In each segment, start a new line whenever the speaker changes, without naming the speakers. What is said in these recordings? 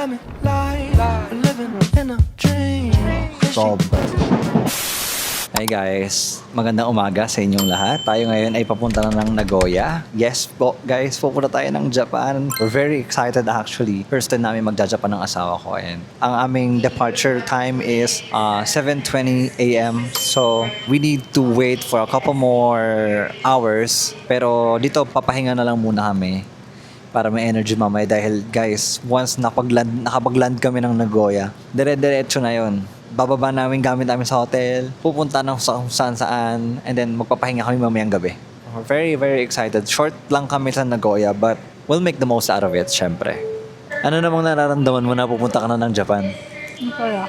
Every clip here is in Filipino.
let me lie, living in a dream.
Hi guys, magandang umaga sa inyong lahat. Tayo ngayon ay papunta na ng Nagoya. Yes po guys, pupunta tayo ng Japan. We're very excited actually. First time namin magja-Japan ng asawa ko. And ang aming departure time is 7:20 a.m. So we need to wait for a couple more hours. Pero dito papahinga na lang muna kami para may energy mamaya dahil guys, once nakapag-land kami ng Nagoya, dire-diretso na yon. Bababa namin gamit namin sa hotel, pupunta ng saan, and then magpapahinga kami mamayang gabi. We're very, very excited. Short lang kami sa Nagoya, but we'll make the most out of it, syempre. Ano namang nararamdaman mo na pupunta ka na ng Japan?
Masaya.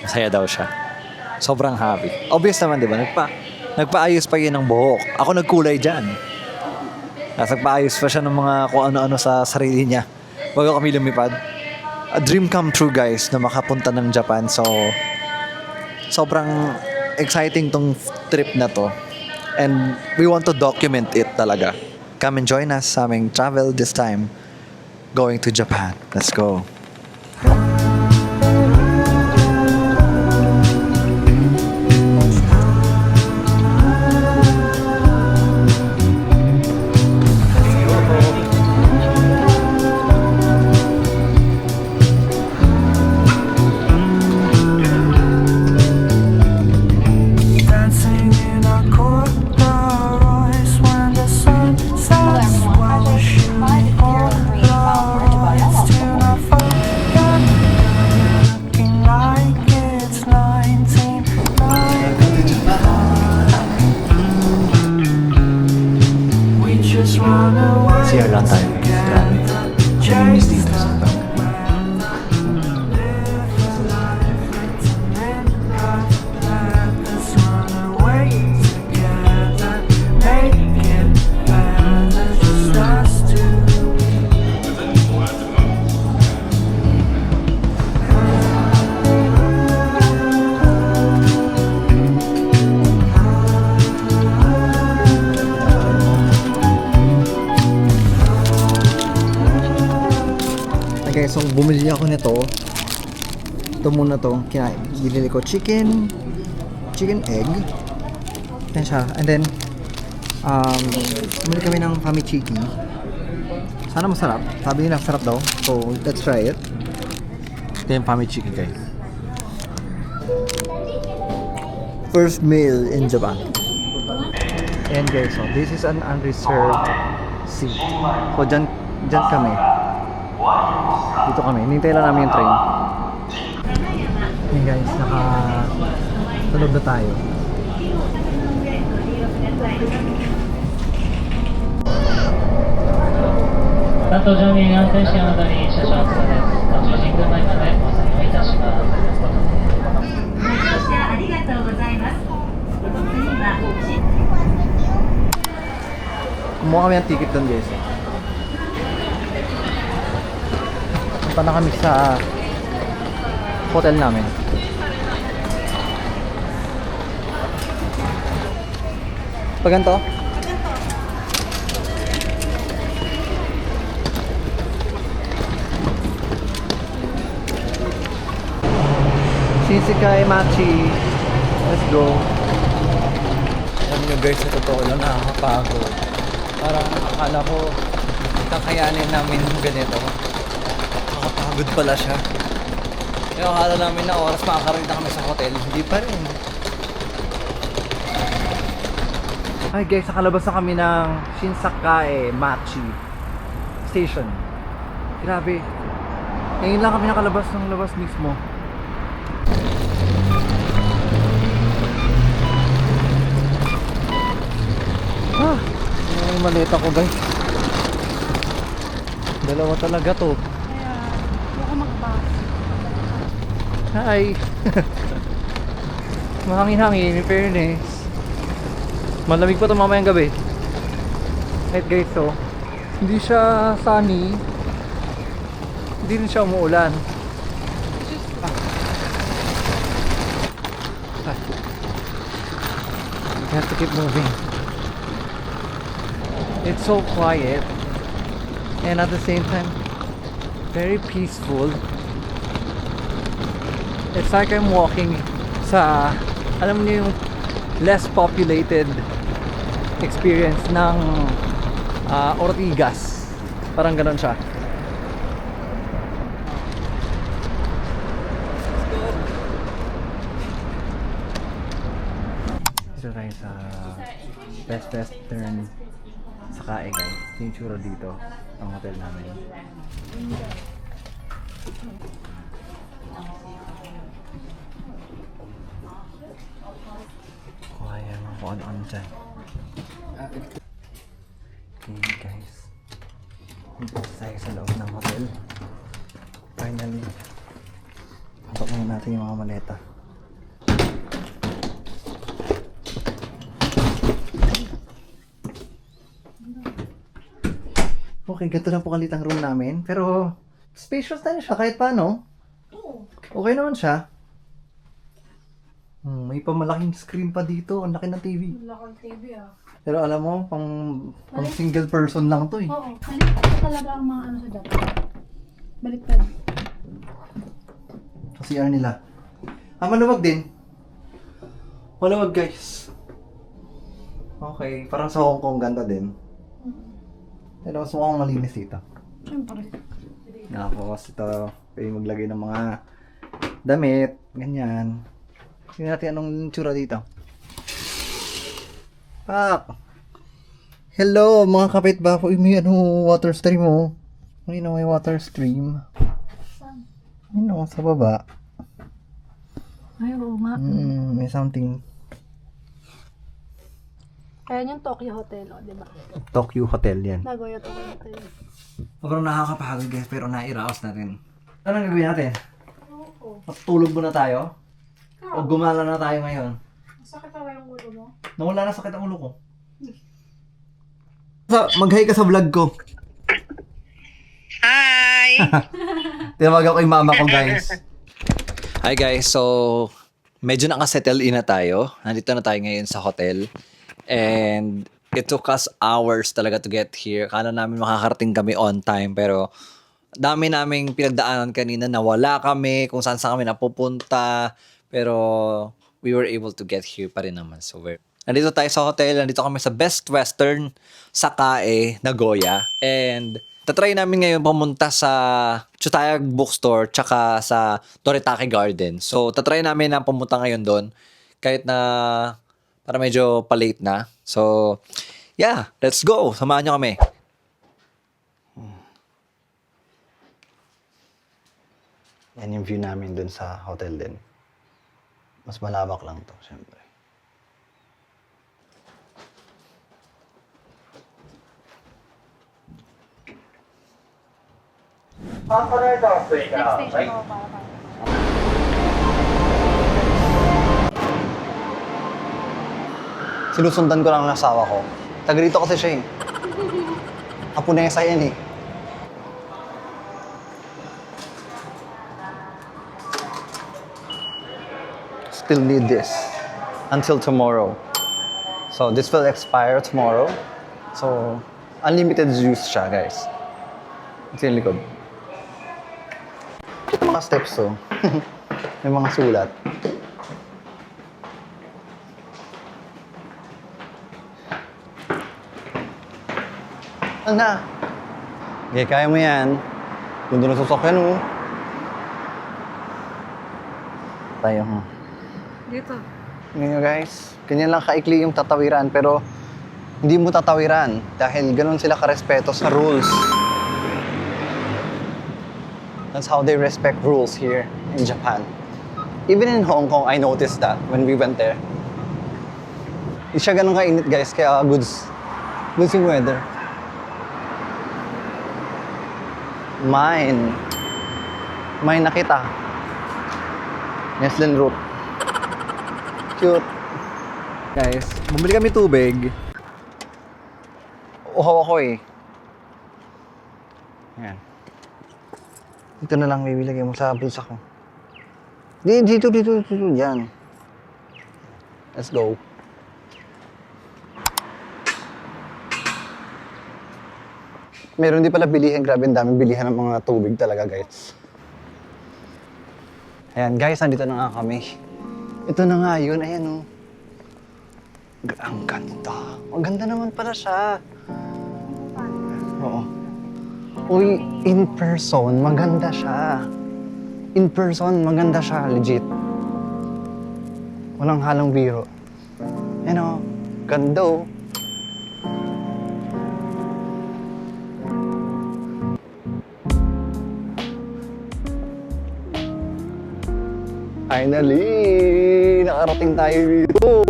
Masaya daw siya. Sobrang happy. Obvious naman, di ba? Nagpaayos pa yun ng buhok. Ako nagkulay dyan. Nagpaayos pa siya ng mga kung ano-ano sa sarili niya bago kami lumipad. A dream come true guys na makapunta ng Japan. So sobrang exciting tong trip na to, and we want to document it talaga. Come and join us sa aming travel this time going to Japan. Let's go. CR lang tayo. Grabe. Naminis dito sa bag. Okay, so bumili ako nito. Ito muna to. Binili ko chicken egg. Yan siya. And then bumili kami ng famichiki. Sana masarap. Sabi nila sarap daw. So let's try it. Ito yung famichiki guys. First meal in Japan. And guys, so this is an unreserved seat. So dyan kami. Dito kami, hinintay lang namin yung train. Hey guys, naka-tulog na tayo. Kumuha kami ang ticket doon guys. Punta na kami sa hotel namin. Pag ganito? Shinsekai Machi. Let's go. Alam nyo guys, sa totoo lang nakakapagod. Parang akala ko kakayanin namin ganito. Nakapagod pala siya. Yung akala namin na oras makakarating na kami sa hotel, hindi pa rin. Hi guys, nakalabas na kami ng Shinsekai Machi Station. Grabe. Ngayon lang kami nakalabas ng labas mismo. Ano yung maleta ko guys? Dalawa talaga to. Hi! Mahangin-hangin, in fairness. Malamig pa ito mamayang gabi. Right guys, so hindi siya sunny, hindi rin siya umuulan. We have to keep moving. It's so quiet, and at the same time Very peaceful. It's like I'm walking sa, alam niyo yung less populated experience ng Ortigas. Parang ganon siya. Dito tayo sa Best Western Sakae, guys. Yung tsura dito ang hotel namin. Kuha yan kung ano-ano dyan. Okay, guys. Dito tayo sa loob ng hotel. Finally. Pasok muna natin yung mga maleta. Okay, ganito lang po kalit ang room namin. Pero, spacious na siya kahit paano. Okay naman siya. May pamalaking screen pa dito. Ang laki ng TV.
Malaking TV ah.
Pero alam mo, pang single person lang to eh.
Oo. Ito talaga ang mga ano sa Japan. Baliktad.
Sa CR nila. Maluwag din. Maluwag, guys. Okay, parang sa Hong Kong ganda din. Pero mas mukhang malinis dito.
Siyempre.
Tapos ito, pwede maglagay ng mga damit, ganyan. Tingnan natin anong tsura dito. Pak! Hello mga kapitbahay. Uy, may water stream oh. May water stream.
Saan?
Sa baba.
Ay, oo nga.
May something.
Kaya yung Tokyo Hotel, o, di ba?
Tokyo Hotel yan.
Nagoya Tokyo Hotel.
Sobrang nakakapagod guys, pero nairaos natin. Ano ang gagawin natin?
Oo.
Matulog muna tayo? O gumala na tayo ngayon?
Masakit na yung ulo mo?
Nawala na sakit ang ulo ko. Mag-hi ka sa vlog ko.
Hi!
Tinawag ako yung mama ko, guys. Hi guys, so medyo nakasettle in na tayo. Nandito na tayo ngayon sa hotel. And it took us hours talaga to get here. Kala namin makakarating kami on time, pero dami naming pinagdaanan kanina na wala kami, kung saan kami napupunta. Pero we were able to get here pa rin naman. So nandito tayo sa hotel, nandito kami sa Best Western Sakae, Nagoya. And tatry namin ngayon pumunta sa Chutayag Bookstore tsaka sa Toritake Garden. So tatry namin na pumunta ngayon doon kahit na para medyo pa-late na. So yeah, let's go. Samahan nyo kami. Yan yung view namin doon sa hotel din. Mas malawak lang to, syempre.
Next station ako para tayo.
Sinusundan ko lang ang asawa ko. Taga rito kasi siya eh. Hapunesa yan eh. Still need this until tomorrow. So this will expire tomorrow. So unlimited use siya, guys. Ito yung likod. Ito mga steps to. May mga sulat. Ano na? Okay, kaya mo yan. Doon na sasakyan mo. Tayo,
Dito.
Ngayon guys, ganyan lang kaikli yung tatawiran, pero hindi mo tatawiran dahil ganun sila karespeto sa rules. That's how they respect rules here in Japan. Even in Hong Kong, I noticed that when we went there. Hindi siya ganun kainit guys, kaya goods yung weather. Mine na kita. Neslen root. Cute. Guys, bumili kami tubig. Uhaw ako eh. Yan. Ito na lang bibili mo sa bulsa ko. Dito. Yan. Let's go.
Meron din pala bilihan. Grabe, ang daming bilihan ng mga tubig talaga, guys. Ayan, guys, nandito na nga kami. Ito na nga yun. Ayan, oh. Ang ganda. Ang ganda naman pala siya. Oo. Uy, in person, maganda siya. In person, maganda siya. Legit. Walang halong biro. Ayan, oh. Ganda, oh. Finally! Nakarating tayo dito.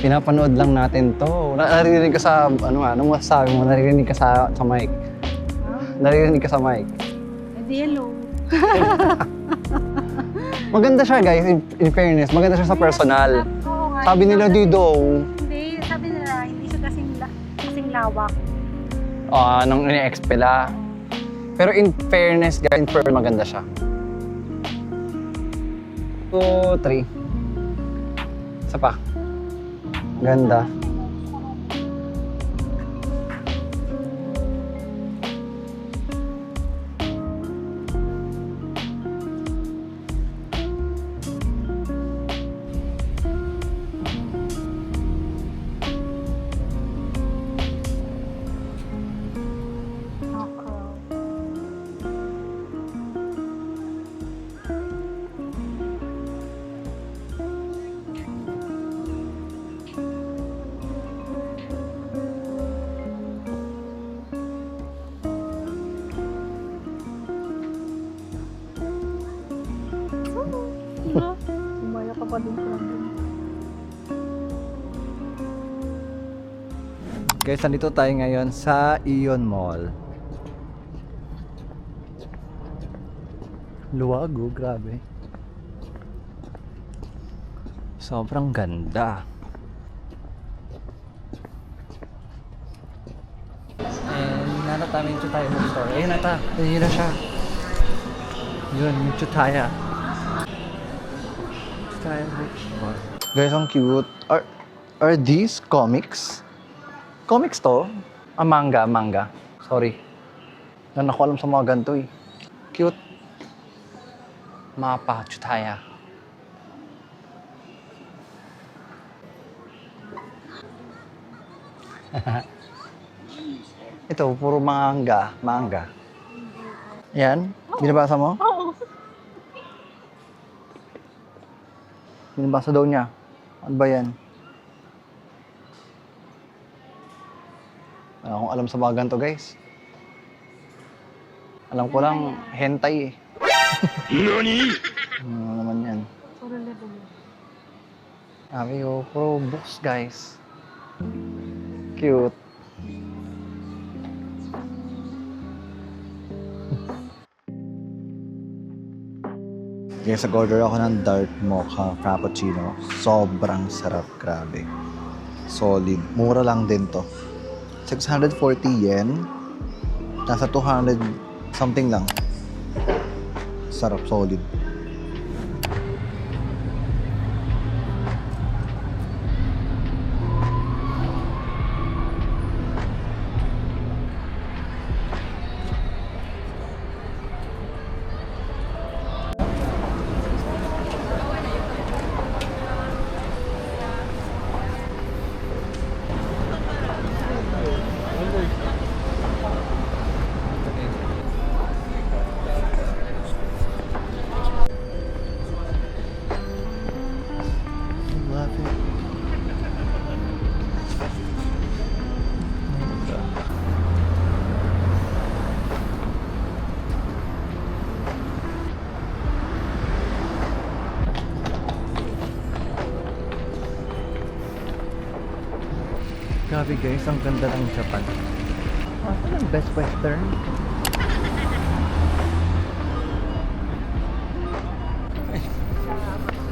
Pinapanood lang natin to. Naririnig ka sa, anong masasabi mo? Naririnig ka sa mic. Naririnig ka sa mic.
Edi hello.
Maganda siya, guys, in fairness. Maganda siya sa personal.
Oo nga.
Sabi nila Didong,
Hindi, sabi nila, hindi siya kasing lawak.
nung ini-expel Pero in fairness, guys, in fairness, maganda siya. 2, 3. Isa pa. Ganda.
Sumaya ka pa din sa
Guys, nandito tayo ngayon sa Ion Mall. Luwag, oh, grabe. Sobrang ganda. And nanap namin yung Chutaya bookstore. Ayun na ta. Ayun na siya. Yun, yung Chutaya. Chutaya bookstore.
Guys, ang cute. Are these comics? Comics to? Manga. Sorry. Nan ako alam sa mga ganito eh. Cute. Mapa, Chutaya. Ito, puro manga. Yan? Binabasa mo?
Oo.
Binabasa daw niya. Ano ba yan? Wala akong alam sa mga ganito, guys. Alam ko lang, hentai eh. Nani? Ano naman yan?
Puro level.
Sabi ko, puro books, guys. Cute.
Guys, nag-order ako ng dark mocha frappuccino. Sobrang sarap, grabe. Solid. Mura lang din to. 640 yen. Nasa 200 something lang. Sarap, solid. Love it. Grabe guys, ang ganda ng Japan. Ano ang Best Western?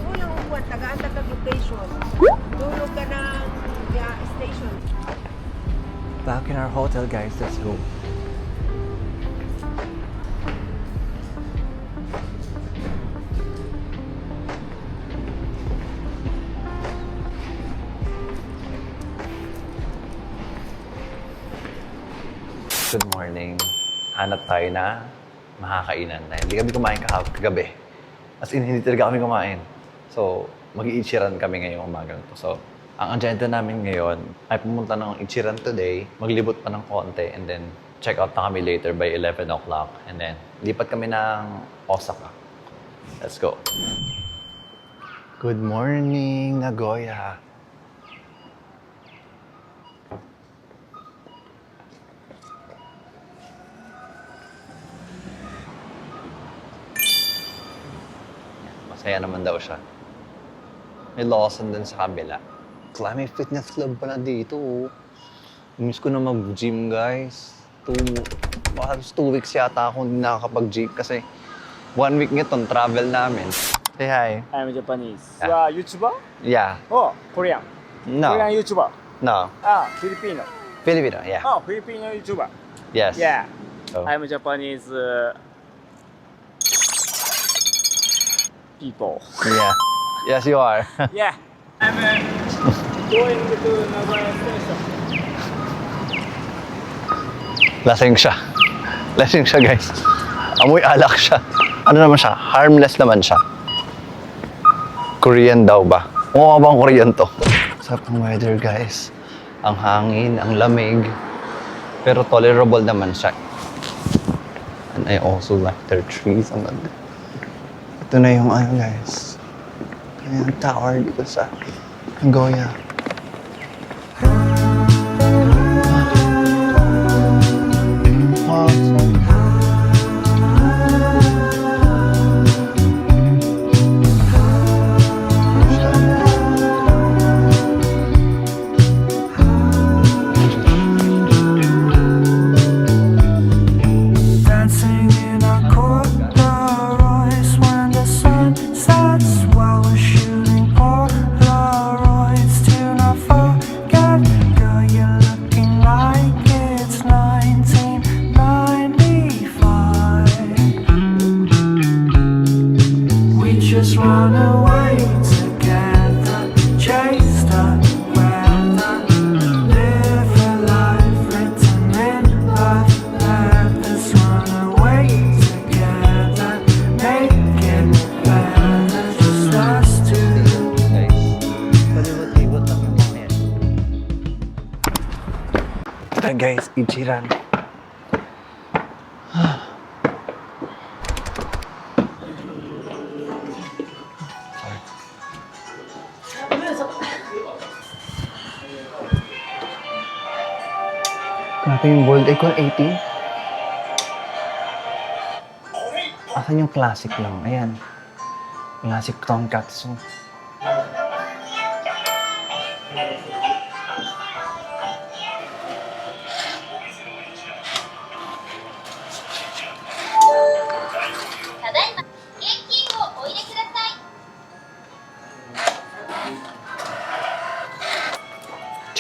Unang upuan, tagaan ka location. Tulog ka ng station.
Back in our hotel guys, let's go.
Good morning. morning, hanap tayo na makakainan na hindi kami kumain kagabi. As in, hindi talaga kami kumain. So, mag-iichiran kami ngayong umaga na to. So, ang agenda namin ngayon ay pumunta ng Ichiran today, maglibot pa ng konti, and then check out na kami later by 11 o'clock. And then, lipat kami ng Osaka. Let's go. Good morning, Nagoya. Masaya naman daw siya. May Lawson din sa kabila. May fitness club pala dito. Miss ko na mag-gym, guys. Halos 2 weeks yata ako hindi nakakapag-gym kasi 1 week nitong travel namin. Say hi.
I'm Japanese.
Yeah.
You are YouTuber?
Yeah.
Oh, Korean.
No.
Korean YouTuber.
No.
Ah, Filipino.
Filipino, yeah.
Oh, Filipino YouTuber.
Yes.
Yeah.
Oh.
I'm Japanese people.
Yeah. Yes, you are.
Yeah. I'm going to Nagoya Station.
Lasing siya. Lasing siya, guys. Amoy alak siya. Ano naman siya? Harmless naman siya. Korean daw ba? Mukha bang Korean to? Sarap ng weather, guys. Ang hangin, ang lamig. Pero tolerable naman siya. And I also like their trees. Ang ganda. Ito na yung ano, guys. Ito na yung tower dito sa Nagoya.
Dancing in our corduroys when the sun sets while we're shooting Polaroids to not forget. Girl, you're looking like it's 1995. We just run away together, chase the weather, live a life written in love letters. Run away together, make it better, just us two.
Palibot-libot lang yung mga yan. Ito guys, Ichiran. Grabe yung boiled egg ko, 18. Asan yung classic lang? Ayan. Classic tonkatsu.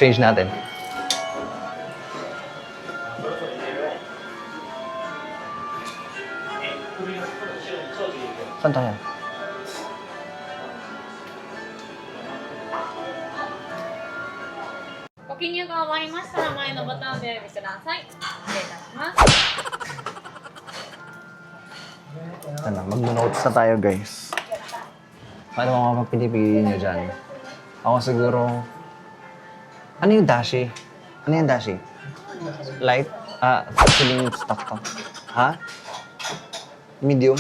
Change natin. Saan tayo?
ご記入が終わりましたら前のボタンでお見せください。失礼いたします。
Ito na, mag-notes na tayo guys. Paano mga mapipili nyo dyan? Ako siguro... Ano yung dashi? Ano yung dashi? Light? Feeling stock to. Ha? Medium?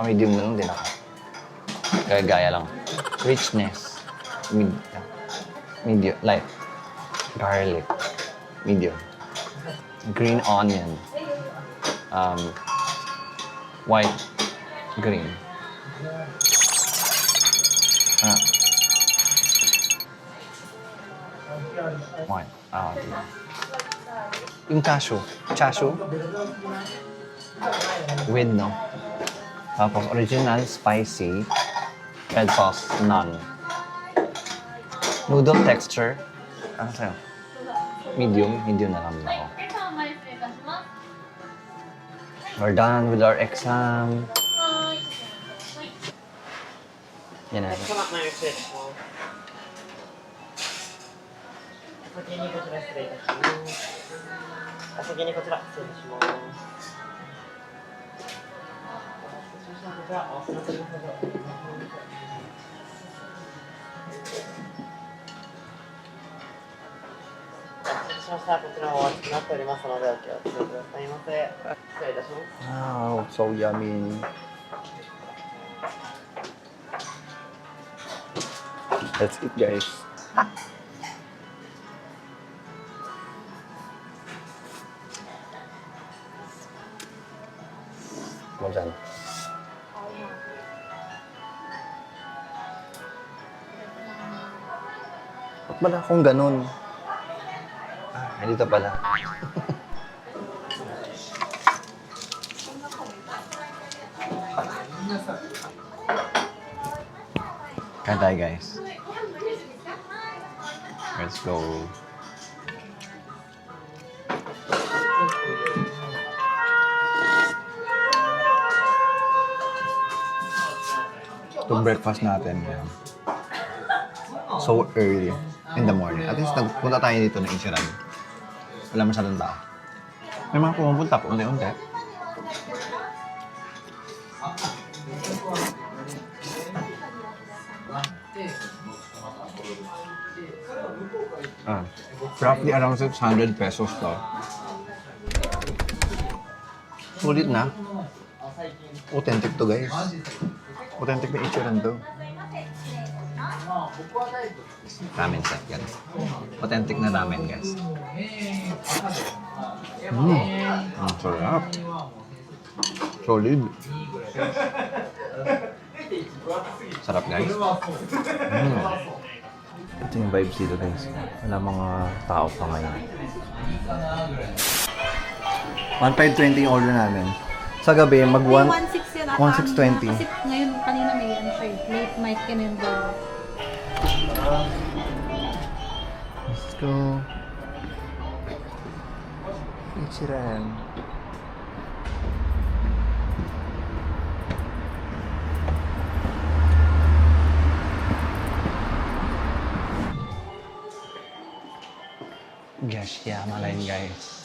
Medium na lang din ako. Gaya-gaya lang. Richness. Medium. Light. Garlic. Medium. Green onion. White. Green. White. Diba? Yung cashew. Cashew? With, no? Tapos original, spicy, red sauce, none. Noodle texture. Ano sa'yo? Medium. Medium na lang ako.
では前失礼いたします。
We're done with our exam.
はい。
Yan na.
お先にこちら失礼します。そしたらこちらお忘れなさいませ。しました。こちらお待ちになっておりますのでお気をつけくださいませ。失礼いたします。
Wow, so yummy. That's it, guys. Mo dyan. Ba't pala akong ganun? Ah, dito pala. Kain tayo, guys. Let's go. Itong breakfast natin, yan. So early in the morning. At least nagpunta tayo dito ng Ichiran. Wala masyadong tao. May mga pumupunta po, unti-unti. Roughly around 600 pesos to. Sulit na. Authentic to, guys. Authentic na Ichiran to. Ramen set yan. Authentic na ramen, guys. Ang sarap. Solid. Sarap, guys. Ito yung vibes dito, guys. Wala mga tao pa ngayon. 1,520 yung order namin. Sa gabi, mag
1,600 yun ata.
1,620.
Kasi ngayon, kanina may ano siya eh. Late night calendar.
Let's go. Ichiran. Gosh, yeah, malain, guys.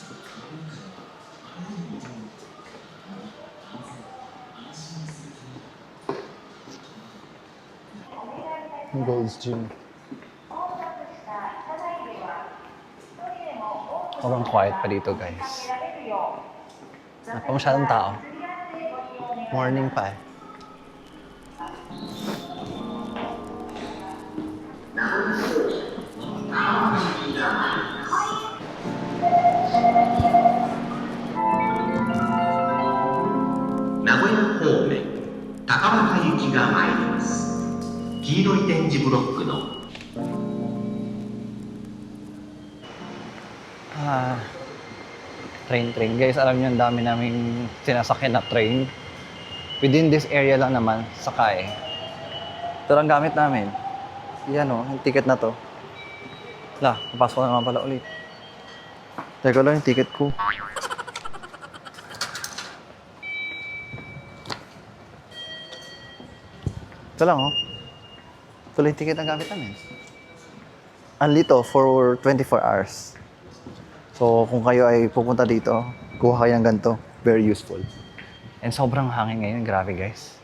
Gold's Gym. Sobrang quiet pa dito, guys. Wala pa masyadong tao. Morning pa eh. Train. Guys, alam niyo, ang dami naming sinasakyan na train. Within this area lang naman, sakay. Ito lang gamit namin. Yan o, yung ticket na to. Wala, papasok na naman pala ulit. Teka lang yung ticket ko. Ito lang oh. Ito lang yung ticket na gamit namin. Only to for 24 hours. So, kung kayo ay pupunta dito, kuha kayo ng ganito. Very useful. And sobrang hangin ngayon. Grabe, guys.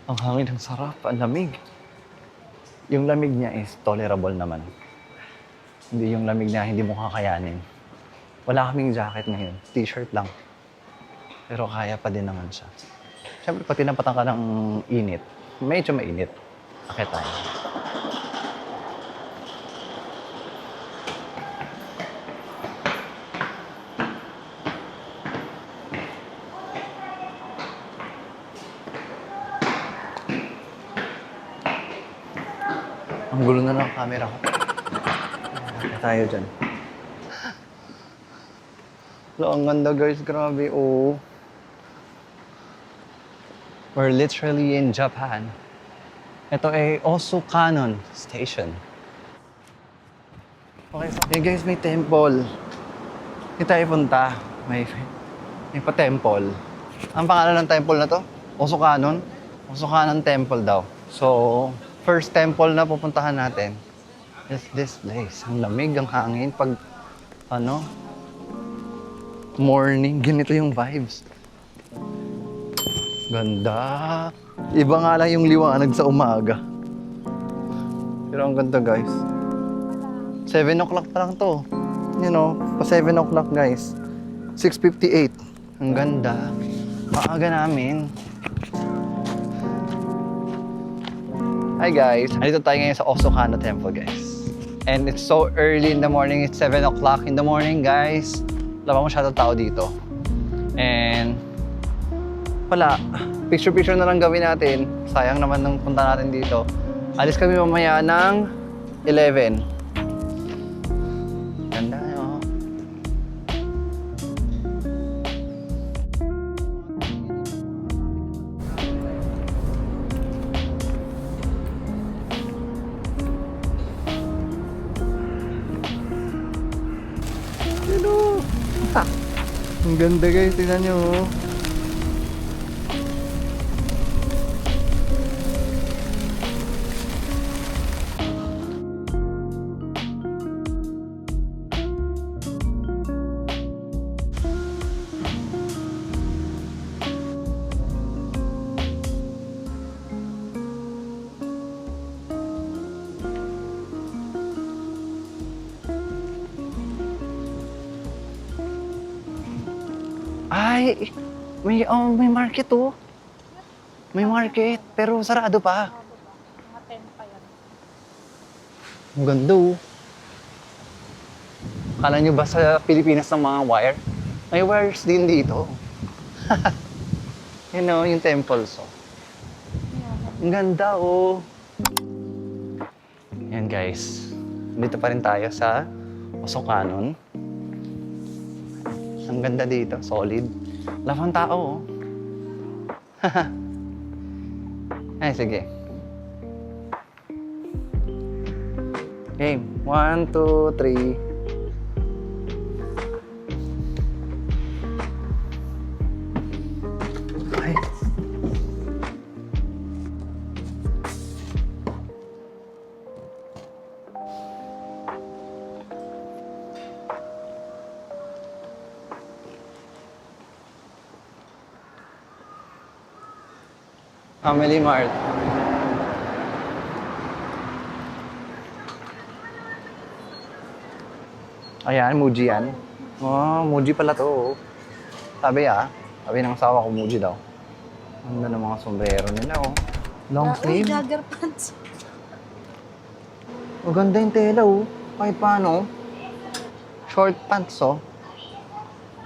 Ang hangin, ang sarap. Ang lamig. Yung lamig niya is tolerable naman. Hindi yung lamig na hindi mo kakayanin. Wala kaming jacket ngayon. T-shirt lang. Pero kaya pa din naman siya. Siyempre, pag tinapatan ka ng init, medyo mainit. Akit tayo. Ang gulo na ng camera ko. Kaya tayo dyan. Wala, ang ganda, guys. Grabe, oh. We're literally in Japan. Ito ay Osukanon Station. Okay, so hey guys, may temple. Hindi tayo punta. May pa-temple. Ang pangalan ng temple na to? Osukanon? Osukanon Temple daw. So, first temple na pupuntahan natin is this place. Ang lamig, ang hangin. Pag, morning, ganito yung vibes. Ganda. Iba nga lang yung liwanag sa umaga. Pero ang ganda guys. 7 o'clock pa lang to. You know, pa 7 o'clock guys. 6:58. Ang ganda. Maaga namin. Hi guys. Nandito tayo ngayon sa Osokano Temple guys. And it's so early in the morning. It's 7 o'clock in the morning guys. Wala pa masyadong tao dito. And wala. Picture-picture na lang gawin natin. Sayang naman nung punta natin dito. Alis kami mamaya ng 11. Ganda, no? Hello! Ang ganda guys, tingnan nyo. Oh. Ay, may market oh. May market, pero sarado pa.
Mga 10 pa yan.
Ang ganda oh. Akala nyo ba sa Pilipinas ng mga wire? May wires din dito. You know, yung temples oh. Ang ganda oh. Yan guys. Dito pa rin tayo sa Osokanon. Ang ganda dito, solid. Wala pang tao, oh. Ay, sige. Game. 1, 2, 3. Ay. Family Mart. Ayan, Muji yan. Oh, Muji pala to. Oh. Sabi ng asawa ko, Muji daw. Ang ganda ng mga sombrero nila, oh. Long sleeve.
Jogger pants.
Maganda yung tela, oh. Kahit paano. Short pants, oh.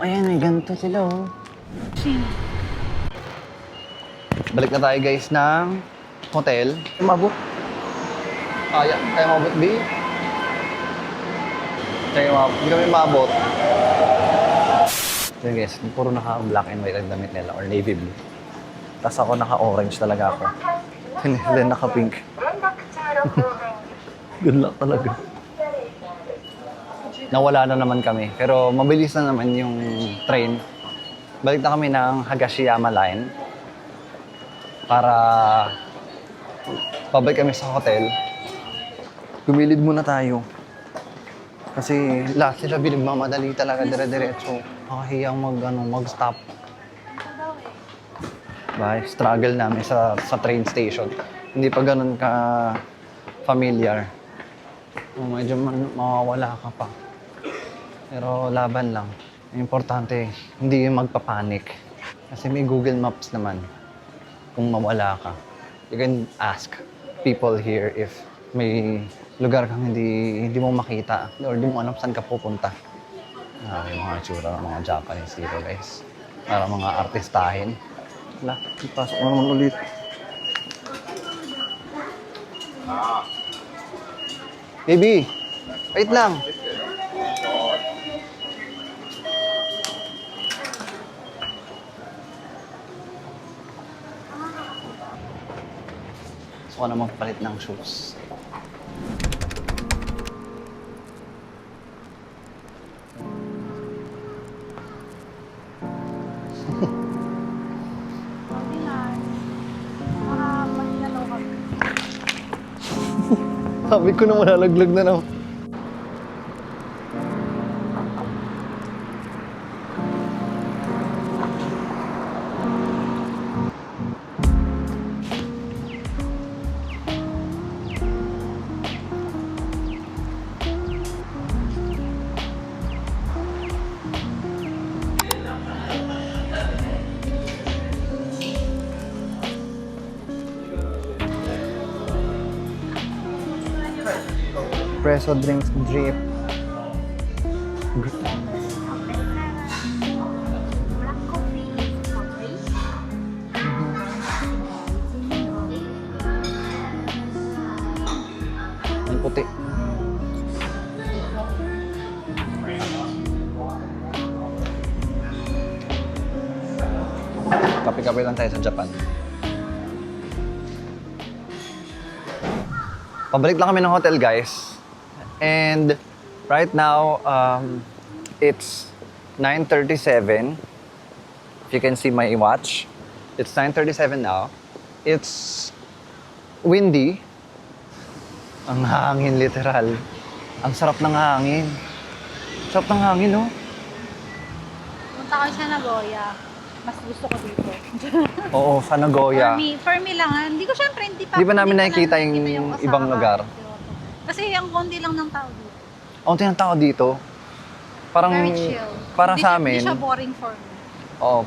Ayan, may ganito sila, oh. Balik na tayo guys ng hotel. Mabot. Kaya mabot, B. Hindi kami mabot. So guys, puro naka-black and white ang damit nila or navy blue. Tapos ako naka-orange talaga ako. Then naka-pink. Good luck talaga. Nawala na naman kami. Pero mabilis na naman yung train. Balik na kami ng Higashiyama Line. Para pabalik kami sa hotel. Gumilid muna tayo. Kasi lahat sila binagmamadali talaga dire-diretso. Nakahiyang mag-stop. Bye, struggle namin sa train station. Hindi pa ganun ka familiar. Medyo mawawala ka pa. Pero laban lang. Importante, hindi magpapanik. Kasi may Google Maps naman. Kung mawala ka, you can ask people here if may lugar kang hindi mo makita or hindi mo alam saan ka pupunta. May mga tsura, mga Japanese dito guys. Para mga artistahin. Wala, ipasok mo naman ulit. Baby, wait lang. Gusto ko na magpalit ng shoes. Sabi ko na malalaglag na naman. espresso drinks drip. Ang puti. Kape-kape lang tayo sa Japan. Pabalik lang kami ng hotel, guys. And right now, it's 9:37. If you can see my watch, it's 9:37 now. It's windy. Ang hangin, literal. Ang sarap ng hangin. Sarap ng hangin, no?
Punta ko siya Nagoya. Mas gusto ko dito.
Oo, sa Nagoya.
For me lang, hindi ko syempre, hindi pa.
Di ba namin
hindi ko
nakikita
nakikita
yung
Osaka,
ibang lugar?
Kyoto. Kasi ang konti lang ng tao dito.
Ang ng tao dito, parang
Very chill.
para
Hindi
sa
siya-
amin,
Hindi siya boring for me.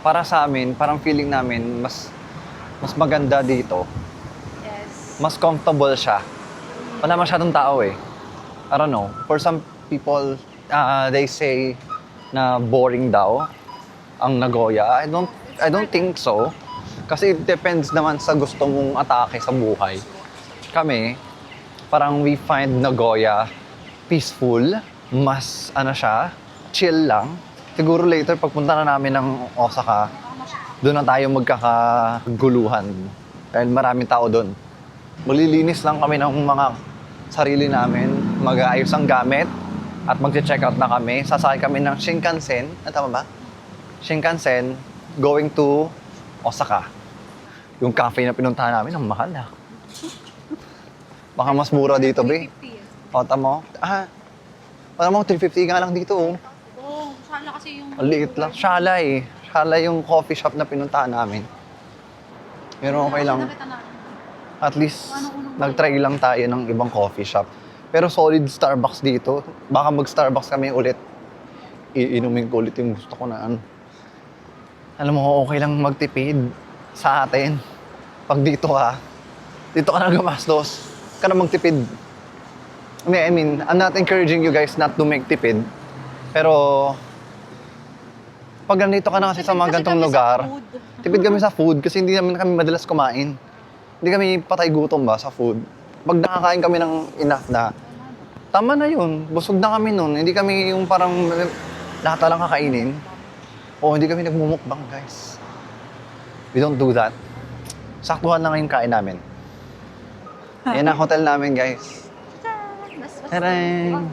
para sa amin, parang feeling namin mas maganda dito.
Yes.
Mas comfortable siya. Wala masyadong tao eh. I don't know. For some people, they say na boring daw ang Nagoya. I don't think so. Kasi it depends naman sa gusto mong atake sa buhay. Kami, parang we find Nagoya peaceful, mas siya, chill lang. Siguro later pagpunta na namin ng Osaka, doon na tayo magkakaguluhan. Dahil maraming tao doon. Malilinis lang kami ng mga sarili namin, mag-aayos ang gamit, at mag-check out na kami. Sasakay kami ng Shinkansen, tama ba? Shinkansen, going to Osaka. Yung cafe na pinuntahan namin, ang mahal ah. Baka mas mura dito, be.
350.
O, tamo. Alam mo, 350 nga lang dito, oh.
Oo, sana kasi yung...
Ang liit lang. Shala eh. Shala yung coffee shop na pinuntahan namin. Pero okay lang.
Nakita natin.
At least, nag-try lang tayo ng ibang coffee shop. Pero solid Starbucks dito. Baka mag-Starbucks kami ulit. Iinumin ko ulit yung gusto ko na ano. Alam mo, okay lang magtipid sa atin. Pag dito dito ka na gumastos. Ka na magtipid. I mean, I'm not encouraging you guys not to make tipid. Pero, pag nandito ka na kasi sa mga gantong lugar, tipid kami sa food kasi hindi naman kami madalas kumain. Hindi kami patay gutom ba sa food. Pag nakakain kami ng enough na, tama na yun. Busog na kami nun. Hindi kami yung parang lahat na lang kakainin. O hindi kami nagmumukbang, guys. We don't do that. Saktuhan na ngayon kain namin. Yan ang hotel namin, guys. Tarang!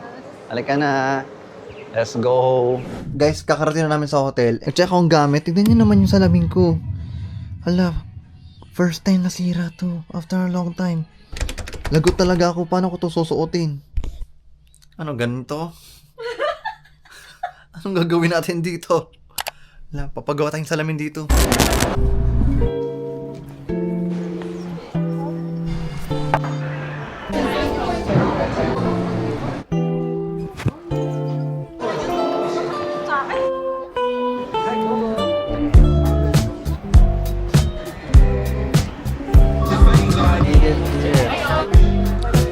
Halika na. Let's go.
Guys, kakarating na namin sa hotel. Check ko ang gamit. Tignan nyo naman yung salamin ko. Hala, first time nasira to. After a long time. Lagot talaga ako. Paano ko to susuotin? Ano, ganito? Anong gagawin natin dito? Hala, papagawa tayong salamin dito.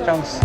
Chunks.